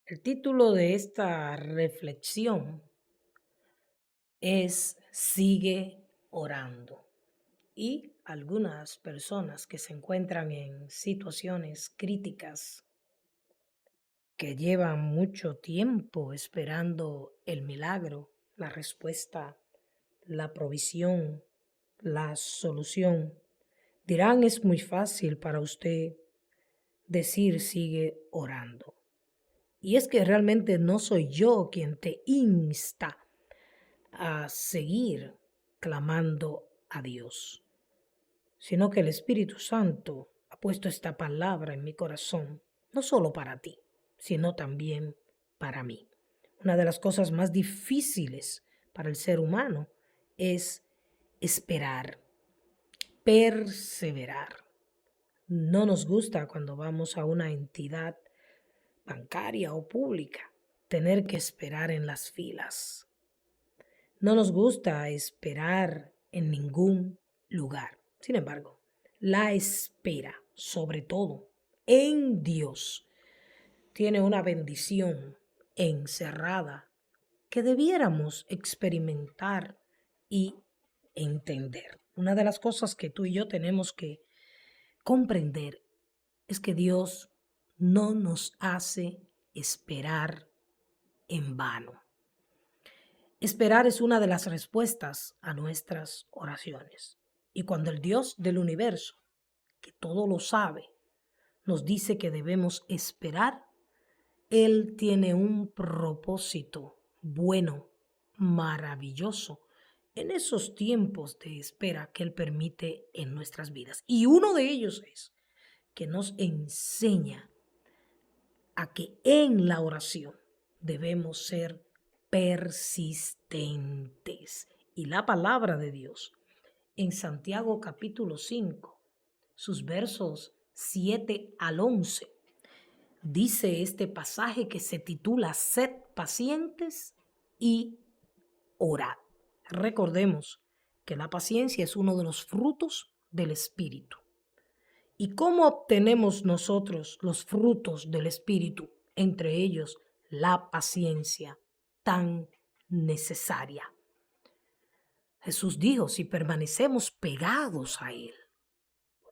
El título de esta reflexión es Sigue orando. Y algunas personas que se encuentran en situaciones críticas, que llevan mucho tiempo esperando el milagro, la respuesta, la provisión, la solución, dirán: es muy fácil para usted decir sigue orando. Y es que realmente no soy yo quien te insta a seguir clamando a Dios, sino que el Espíritu Santo ha puesto esta palabra en mi corazón, no solo para ti, sino también para mí. Una de las cosas más difíciles para el ser humano es esperar, perseverar. No nos gusta cuando vamos a una entidad bancaria o pública tener que esperar en las filas. No nos gusta esperar en ningún lugar. Sin embargo, la espera, sobre todo en Dios, tiene una bendición encerrada que debiéramos experimentar y entender. Una de las cosas que tú y yo tenemos que comprender es que Dios no nos hace esperar en vano. Esperar es una de las respuestas a nuestras oraciones. Y cuando el Dios del universo, que todo lo sabe, nos dice que debemos esperar, Él tiene un propósito bueno, maravilloso, en esos tiempos de espera que Él permite en nuestras vidas. Y uno de ellos es que nos enseña a que en la oración debemos ser persistentes. Y la palabra de Dios en Santiago capítulo 5, sus versos 7 al 11, dice este pasaje que se titula Sed pacientes y orad. Recordemos que la paciencia es uno de los frutos del Espíritu. ¿Y cómo obtenemos nosotros los frutos del Espíritu? Entre ellos, la paciencia tan necesaria. Jesús dijo: si permanecemos pegados a Él,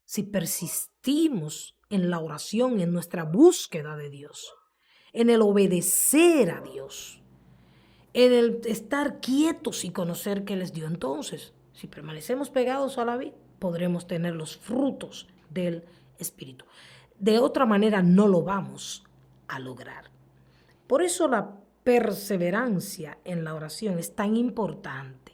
si persistimos en la oración, en nuestra búsqueda de Dios, en el obedecer a Dios, en el estar quietos y conocer que Él es Dios, entonces, si permanecemos pegados a la vid, podremos tener los frutos del Espíritu. De otra manera no lo vamos a lograr. Por eso la perseverancia en la oración es tan importante.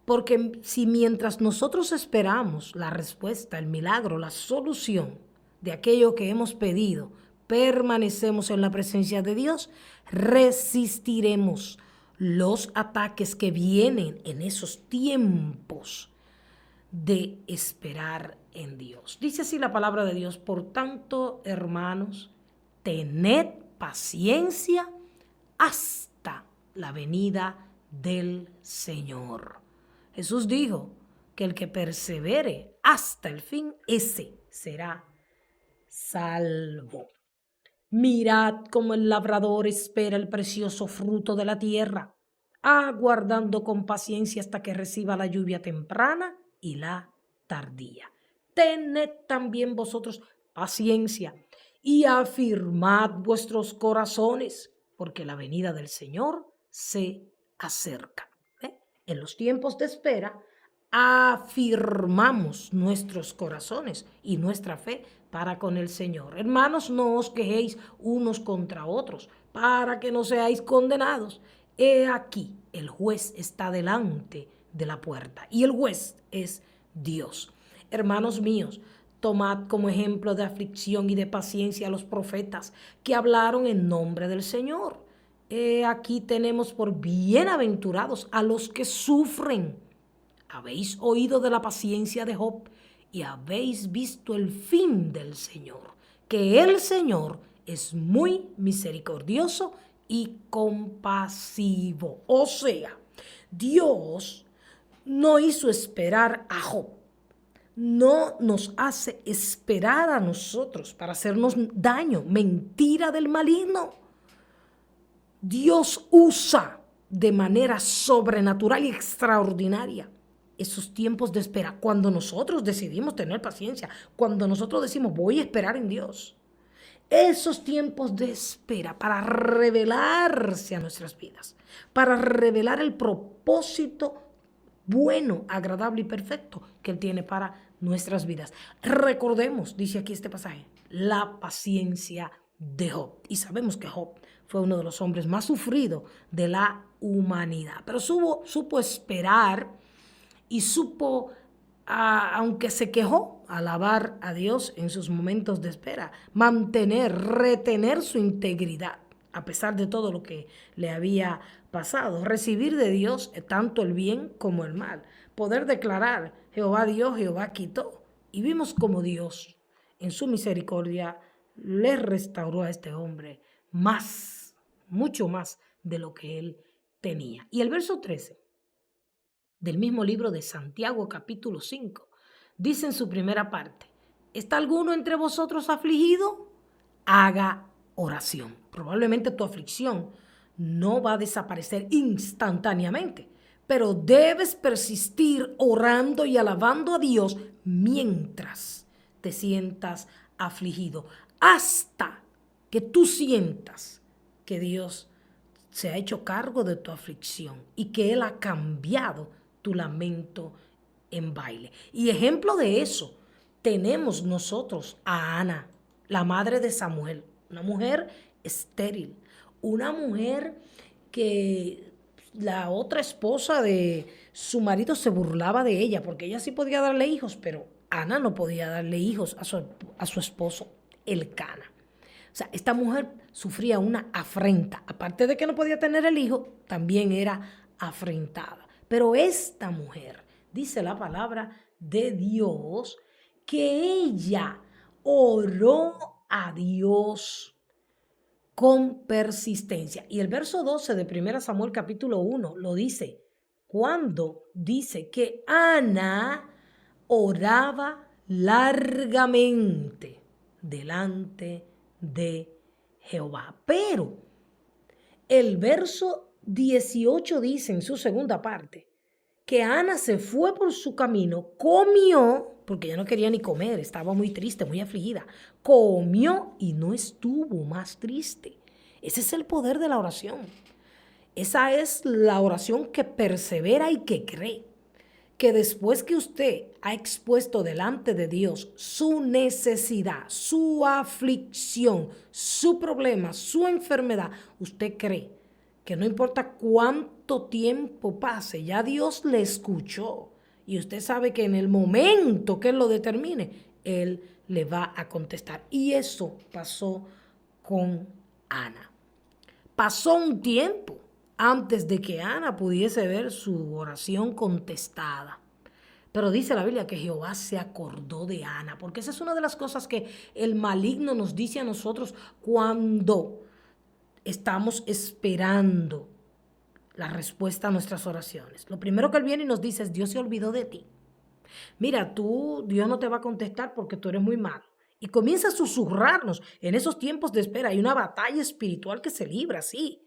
Porque si mientras nosotros esperamos la respuesta, el milagro, la solución de aquello que hemos pedido, permanecemos en la presencia de Dios, resistiremos los ataques que vienen en esos tiempos de esperar en Dios. Dice así la palabra de Dios: por tanto, hermanos, tened paciencia hasta la venida del Señor. Jesús dijo que el que persevere hasta el fin, ese será salvo. Mirad cómo el labrador espera el precioso fruto de la tierra, aguardando con paciencia hasta que reciba la lluvia temprana y la tardía. Tened también vosotros paciencia y afirmad vuestros corazones, porque la venida del Señor se acerca. En los tiempos de espera, afirmamos nuestros corazones y nuestra fe para con el Señor. Hermanos, no os quejéis unos contra otros, para que no seáis condenados. He aquí, el juez está delante de la puerta, y el juez es Dios. Hermanos míos, tomad como ejemplo de aflicción y de paciencia a los profetas que hablaron en nombre del Señor. Aquí tenemos por bienaventurados a los que sufren. Habéis oído de la paciencia de Job y habéis visto el fin del Señor, que el Señor es muy misericordioso y compasivo. O sea, Dios no hizo esperar a Job, no nos hace esperar a nosotros para hacernos daño, mentira del maligno. Dios usa de manera sobrenatural y extraordinaria esos tiempos de espera, cuando nosotros decidimos tener paciencia, cuando nosotros decimos voy a esperar en Dios. Esos tiempos de espera para revelarse a nuestras vidas, para revelar el propósito bueno, agradable y perfecto que Él tiene para nuestras vidas. Recordemos, dice aquí este pasaje, la paciencia de Job. Y sabemos que Job fue uno de los hombres más sufridos de la humanidad, pero supo esperar y supo, aunque se quejó, alabar a Dios en sus momentos de espera, retener su integridad, a pesar de todo lo que le había pasado, recibir de Dios tanto el bien como el mal, poder declarar, Jehová dio, Jehová quitó, y vimos como Dios, en su misericordia, le restauró a este hombre más, mucho más de lo que él tenía. Y el verso 13 del mismo libro de Santiago, capítulo 5, dice en su primera parte, ¿está alguno entre vosotros afligido? Haga oración. Probablemente tu aflicción no va a desaparecer instantáneamente, pero debes persistir orando y alabando a Dios mientras te sientas afligido, hasta que tú sientas que Dios se ha hecho cargo de tu aflicción y que Él ha cambiado tu lamento en baile. Y ejemplo de eso tenemos nosotros a Ana, la madre de Samuel, una mujer estéril, una mujer que la otra esposa de su marido se burlaba de ella porque ella sí podía darle hijos, pero Ana no podía darle hijos a su esposo Elcana. O sea, esta mujer sufría una afrenta. Aparte de que no podía tener el hijo, también era afrentada. Pero esta mujer, dice la palabra de Dios, que ella oró a Dios con persistencia. Y el verso 12 de 1 Samuel capítulo 1 lo dice, cuando dice que Ana oraba largamente delante de Jehová. Pero el verso 18 dice en su segunda parte que Ana se fue por su camino, comió, porque ya no quería ni comer, estaba muy triste, muy afligida, comió y no estuvo más triste. Ese es el poder de la oración. Esa es la oración que persevera y que cree. Que después que usted ha expuesto delante de Dios su necesidad, su aflicción, su problema, su enfermedad, usted cree que no importa cuánto tiempo pase, ya Dios le escuchó y usted sabe que en el momento que Él lo determine, Él le va a contestar. Y eso pasó con Ana. Pasó un tiempo antes de que Ana pudiese ver su oración contestada. Pero dice la Biblia que Jehová se acordó de Ana, porque esa es una de las cosas que el maligno nos dice a nosotros cuando estamos esperando la respuesta a nuestras oraciones. Lo primero que él viene y nos dice es, Dios se olvidó de ti. Mira, Dios no te va a contestar porque tú eres muy malo. Y comienza a susurrarnos en esos tiempos de espera. Hay una batalla espiritual que se libra, sí.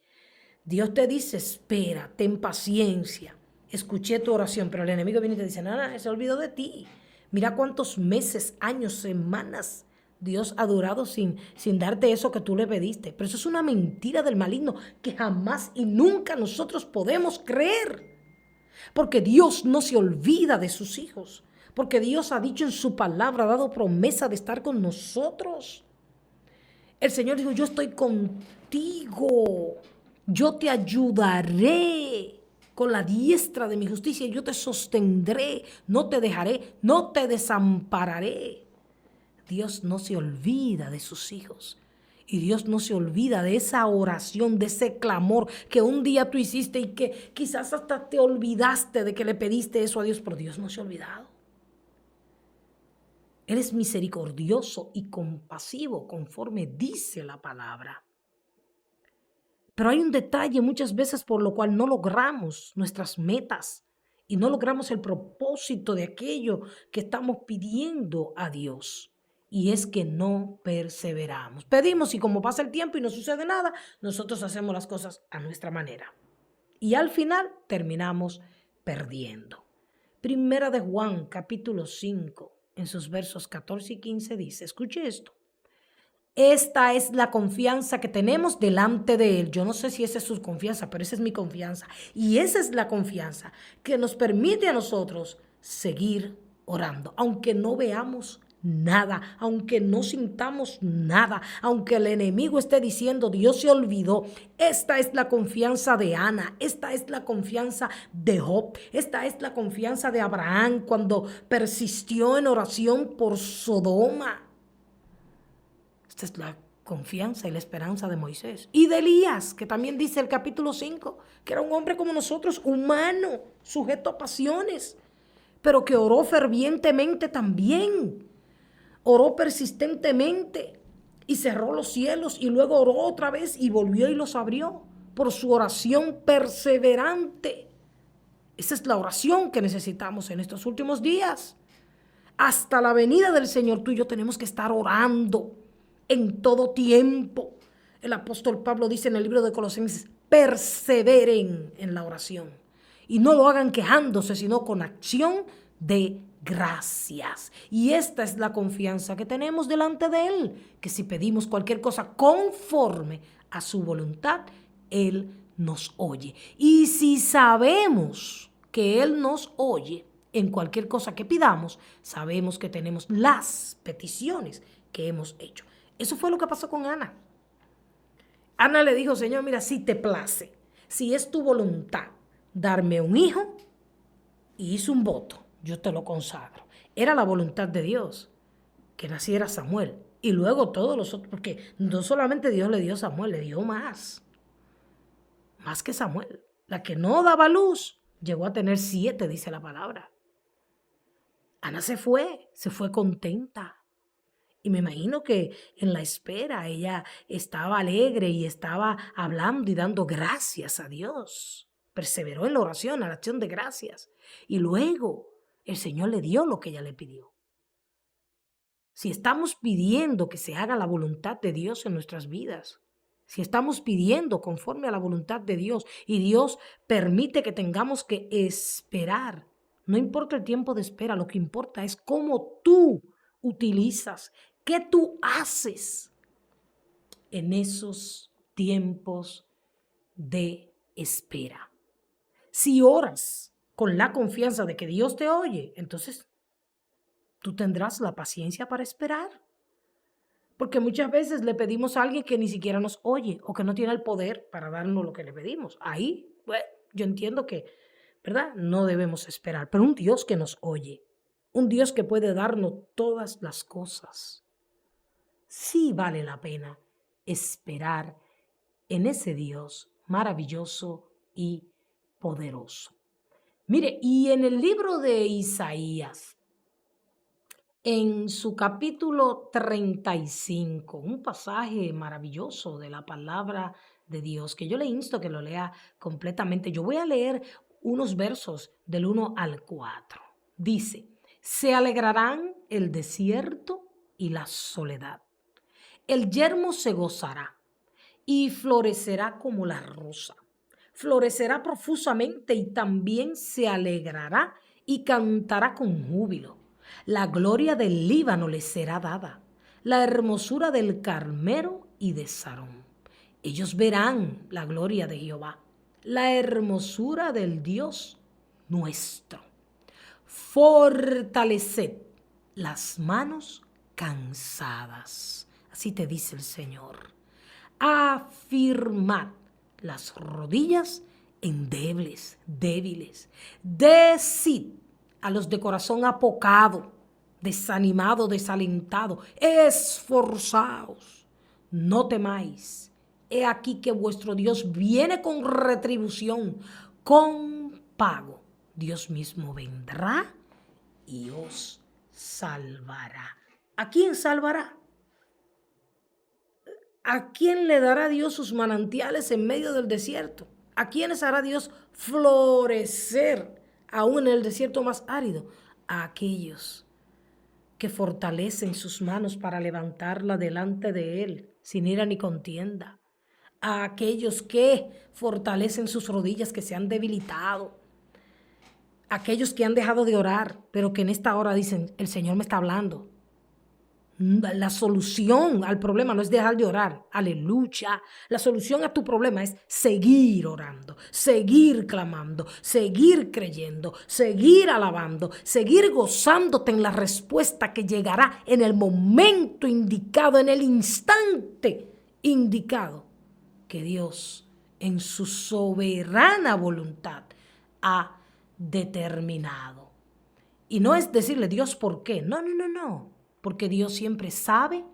Dios te dice, espera, ten paciencia. Escuché tu oración, pero el enemigo viene y te dice, nada, se olvidó de ti. Mira cuántos meses, años, semanas Dios ha durado sin darte eso que tú le pediste. Pero eso es una mentira del maligno que jamás y nunca nosotros podemos creer. Porque Dios no se olvida de sus hijos. Porque Dios ha dicho en su palabra, ha dado promesa de estar con nosotros. El Señor dijo, yo estoy contigo. Yo te ayudaré con la diestra de mi justicia. Yo te sostendré, no te dejaré, no te desampararé. Dios no se olvida de sus hijos. Y Dios no se olvida de esa oración, de ese clamor que un día tú hiciste y que quizás hasta te olvidaste de que le pediste eso a Dios, pero Dios no se ha olvidado. Él es misericordioso y compasivo conforme dice la palabra. Pero hay un detalle muchas veces por lo cual no logramos nuestras metas y no logramos el propósito de aquello que estamos pidiendo a Dios. y es que no perseveramos. Pedimos y como pasa el tiempo y no sucede nada, nosotros hacemos las cosas a nuestra manera. Y al final terminamos perdiendo. Primera de Juan, capítulo 5, en sus versos 14 y 15 dice, escuche esto. Esta es la confianza que tenemos delante de Él. Yo no sé si esa es su confianza, pero esa es mi confianza. Y esa es la confianza que nos permite a nosotros seguir orando, aunque no veamos nada, aunque no sintamos nada, aunque el enemigo esté diciendo, Dios se olvidó. Esta es la confianza de Ana, esta es la confianza de Job, esta es la confianza de Abraham cuando persistió en oración por Sodoma. Esta es la confianza y la esperanza de Moisés. Y de Elías, que también dice el capítulo 5, que era un hombre como nosotros, humano, sujeto a pasiones, pero que oró fervientemente también. Oró persistentemente y cerró los cielos y luego oró otra vez y volvió y los abrió por su oración perseverante. Esa es la oración que necesitamos en estos últimos días. Hasta la venida del Señor, tú y yo tenemos que estar orando en todo tiempo. El apóstol Pablo dice en el libro de Colosenses, perseveren en la oración y no lo hagan quejándose, sino con acción de gracias. Y esta es la confianza que tenemos delante de Él, que si pedimos cualquier cosa conforme a su voluntad, Él nos oye. Y si sabemos que Él nos oye en cualquier cosa que pidamos, sabemos que tenemos las peticiones que hemos hecho. Eso fue lo que pasó con Ana. Ana le dijo, Señor, mira, si te place, si es tu voluntad darme un hijo, y hizo un voto, yo te lo consagro. Era la voluntad de Dios que naciera Samuel. Y luego todos los otros, porque no solamente Dios le dio a Samuel, le dio más que Samuel. La que no daba luz llegó a tener 7, dice la palabra. Ana se fue contenta. Y me imagino que en la espera ella estaba alegre y estaba hablando y dando gracias a Dios. Perseveró en la oración, a la acción de gracias. Y luego el Señor le dio lo que ella le pidió. Si estamos pidiendo que se haga la voluntad de Dios en nuestras vidas, si estamos pidiendo conforme a la voluntad de Dios y Dios permite que tengamos que esperar, no importa el tiempo de espera, lo que importa es cómo tú utilizas, qué tú haces en esos tiempos de espera. Si oras con la confianza de que Dios te oye, entonces tú tendrás la paciencia para esperar. Porque muchas veces le pedimos a alguien que ni siquiera nos oye o que no tiene el poder para darnos lo que le pedimos. Ahí, bueno, yo entiendo que, ¿verdad? No debemos esperar, pero un Dios que nos oye, un Dios que puede darnos todas las cosas, sí vale la pena esperar en ese Dios maravilloso y poderoso. Mire, y en el libro de Isaías, en su capítulo 35, un pasaje maravilloso de la palabra de Dios, que yo le insto a que lo lea completamente. Yo voy a leer unos versos del 1 al 4. Dice, se alegrarán el desierto y la soledad. El yermo se gozará y florecerá como la rosa. Florecerá profusamente y también se alegrará y cantará con júbilo. La gloria del Líbano le será dada, la hermosura del Carmelo y de Sarón. Ellos verán la gloria de Jehová, la hermosura del Dios nuestro. Fortaleced las manos cansadas. Así te dice el Señor. Afirmad las rodillas endebles, débiles. Decid a los de corazón apocado, desanimado, desalentado, esforzaos, no temáis. He aquí que vuestro Dios viene con retribución, con pago. Dios mismo vendrá y os salvará. ¿A quién salvará? ¿A quién le dará Dios sus manantiales en medio del desierto? ¿A quiénes hará Dios florecer aún en el desierto más árido? A aquellos que fortalecen sus manos para levantarla delante de Él, sin ira ni contienda. A aquellos que fortalecen sus rodillas que se han debilitado. Aquellos que han dejado de orar, pero que en esta hora dicen, el Señor me está hablando. La solución al problema no es dejar de orar, aleluya. La solución a tu problema es seguir orando, seguir clamando, seguir creyendo, seguir alabando, seguir gozándote en la respuesta que llegará en el momento indicado, en el instante indicado que Dios en su soberana voluntad ha determinado. Y no es decirle Dios por qué, no. Porque Dios siempre sabe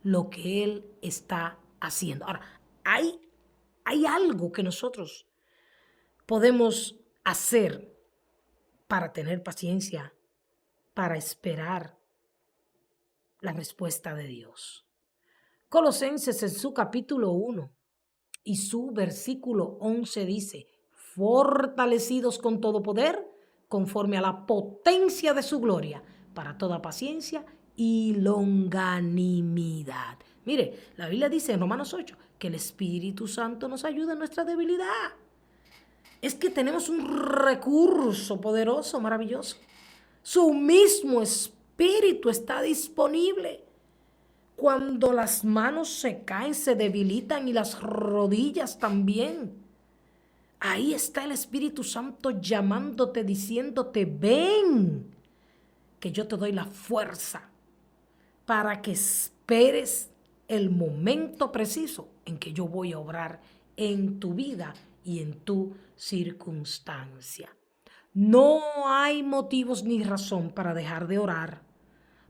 lo que Él está haciendo. Ahora, hay algo que nosotros podemos hacer para tener paciencia, para esperar la respuesta de Dios. Colosenses en su capítulo 1 y su versículo 11 dice, fortalecidos con todo poder, conforme a la potencia de su gloria, para toda paciencia y longanimidad. Mire, la Biblia dice en Romanos 8 que el Espíritu Santo nos ayuda en nuestra debilidad. Es que tenemos un recurso poderoso, maravilloso. Su mismo Espíritu está disponible. Cuando las manos se caen, se debilitan y las rodillas también. Ahí está el Espíritu Santo llamándote, diciéndote, ven, que yo te doy la fuerza para que esperes el momento preciso en que yo voy a obrar en tu vida y en tu circunstancia. No hay motivos ni razón para dejar de orar,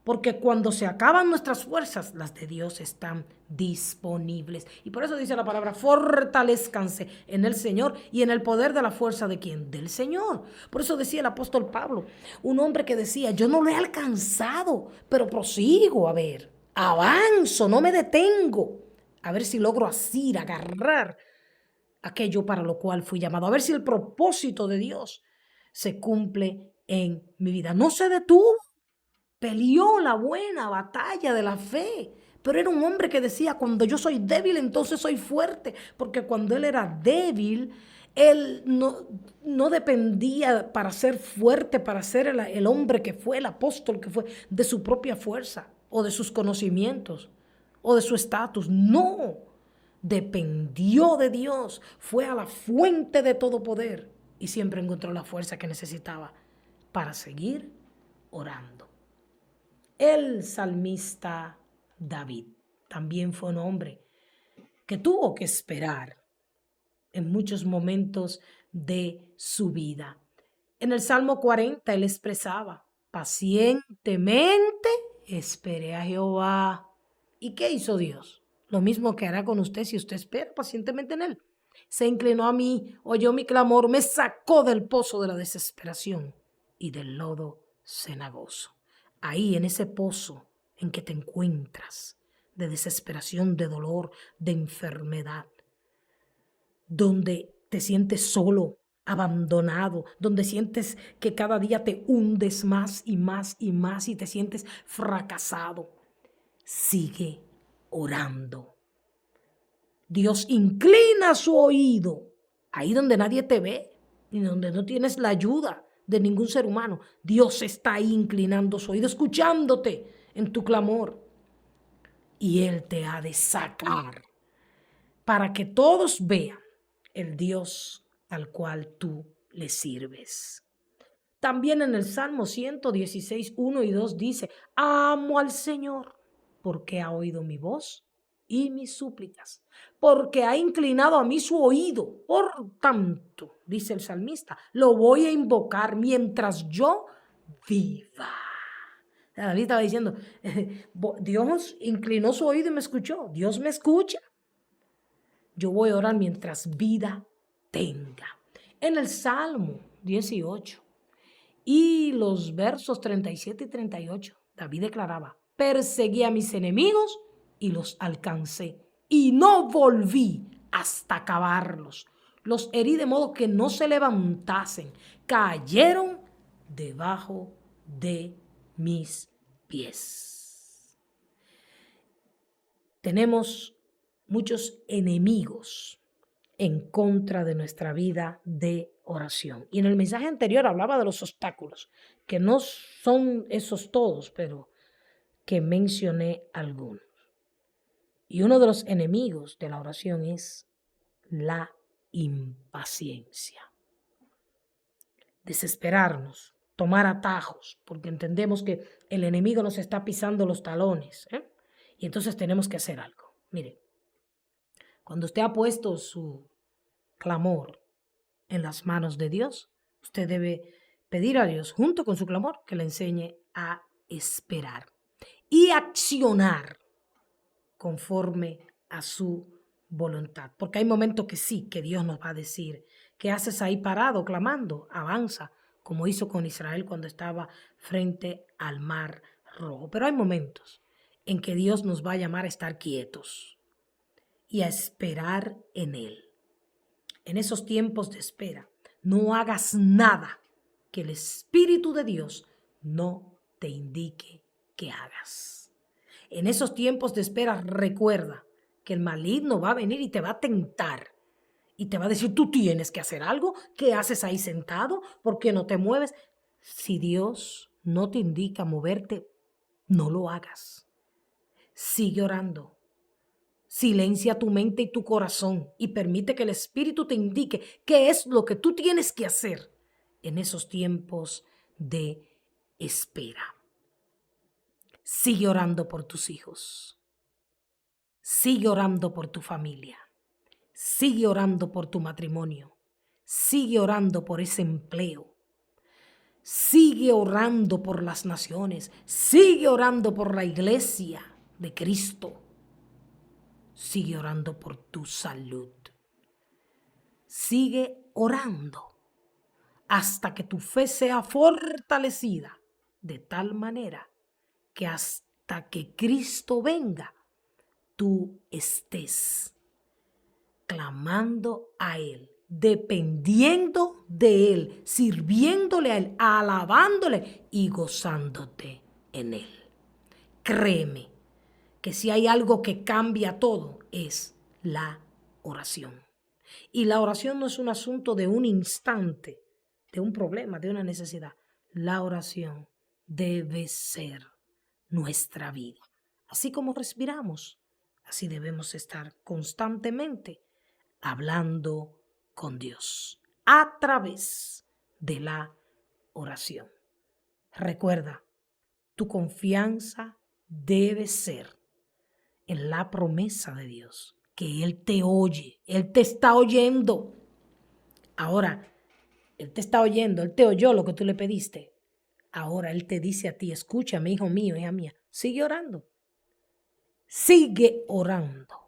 porque cuando se acaban nuestras fuerzas, las de Dios están disponibles. Y por eso dice la palabra, fortalezcanse en el Señor y en el poder de la fuerza de ¿quién? Del Señor. Por eso decía el apóstol Pablo, un hombre que decía, yo no lo he alcanzado, pero prosigo, a ver, avanzo, no me detengo, a ver si logro asir, agarrar aquello para lo cual fui llamado, a ver si el propósito de Dios se cumple en mi vida. No se detuvo. Peleó la buena batalla de la fe, pero era un hombre que decía, cuando yo soy débil, entonces soy fuerte, porque cuando él era débil, él no dependía para ser fuerte, para ser el hombre que fue, el apóstol que fue, de su propia fuerza, o de sus conocimientos, o de su estatus. No, dependió de Dios, fue a la fuente de todo poder, y siempre encontró la fuerza que necesitaba para seguir orando. El salmista David también fue un hombre que tuvo que esperar en muchos momentos de su vida. En el Salmo 40 él expresaba, pacientemente esperé a Jehová. ¿Y qué hizo Dios? Lo mismo que hará con usted si usted espera pacientemente en él. Se inclinó a mí, oyó mi clamor, me sacó del pozo de la desesperación y del lodo cenagoso. Ahí en ese pozo en que te encuentras, de desesperación, de dolor, de enfermedad, donde te sientes solo, abandonado, donde sientes que cada día te hundes más y más y más y te sientes fracasado, sigue orando. Dios inclina su oído, ahí donde nadie te ve y donde no tienes la ayuda de ningún ser humano. Dios está ahí inclinando su oído, escuchándote en tu clamor. Y Él te ha de sacar para que todos vean el Dios al cual tú le sirves. También en el Salmo 116, 1 y 2 dice, amo al Señor porque ha oído mi voz y mis súplicas, porque ha inclinado a mí su oído. Por tanto, dice el salmista, lo voy a invocar mientras yo viva. David estaba diciendo, Dios inclinó su oído y me escuchó. Dios me escucha. Yo voy a orar mientras vida tenga. En el Salmo 18 y los versos 37 y 38, David declaraba, perseguí a mis enemigos y los alcancé, y no volví hasta acabarlos. Los herí de modo que no se levantasen, cayeron debajo de mis pies. Tenemos muchos enemigos en contra de nuestra vida de oración. Y en el mensaje anterior hablaba de los obstáculos, que no son esos todos, pero que mencioné algunos. Y uno de los enemigos de la oración es la impaciencia. Desesperarnos, tomar atajos, porque entendemos que el enemigo nos está pisando los talones, y entonces tenemos que hacer algo. Mire, cuando usted ha puesto su clamor en las manos de Dios, usted debe pedir a Dios, junto con su clamor, que le enseñe a esperar y accionar conforme a su voluntad. Porque hay momentos que sí, que Dios nos va a decir, ¿qué haces ahí parado, clamando? Avanza, como hizo con Israel cuando estaba frente al Mar Rojo. Pero hay momentos en que Dios nos va a llamar a estar quietos y a esperar en Él. En esos tiempos de espera, no hagas nada que el Espíritu de Dios no te indique que hagas. En esos tiempos de espera, recuerda que el maligno va a venir y te va a tentar y te va a decir, tú tienes que hacer algo. ¿Qué haces ahí sentado? ¿Por qué no te mueves? Si Dios no te indica moverte, no lo hagas. Sigue orando. Silencia tu mente y tu corazón y permite que el Espíritu te indique qué es lo que tú tienes que hacer en esos tiempos de espera. Sigue orando por tus hijos. Sigue orando por tu familia. Sigue orando por tu matrimonio. Sigue orando por ese empleo. Sigue orando por las naciones. Sigue orando por la iglesia de Cristo. Sigue orando por tu salud. Sigue orando hasta que tu fe sea fortalecida de tal manera que hasta que Cristo venga, tú estés clamando a Él, dependiendo de Él, sirviéndole a Él, alabándole y gozándote en Él. Créeme que si hay algo que cambia todo, es la oración. Y la oración no es un asunto de un instante, de un problema, de una necesidad. La oración debe ser nuestra vida. Así como respiramos, así debemos estar constantemente hablando con Dios a través de la oración. Recuerda, tu confianza debe ser en la promesa de Dios, que Él te oye, Él te está oyendo. Ahora, Él te está oyendo, Él te oyó lo que tú le pediste. Ahora Él te dice a ti, escúchame, hijo mío, hija mía, sigue orando. Sigue orando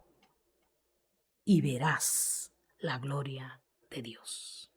y verás la gloria de Dios.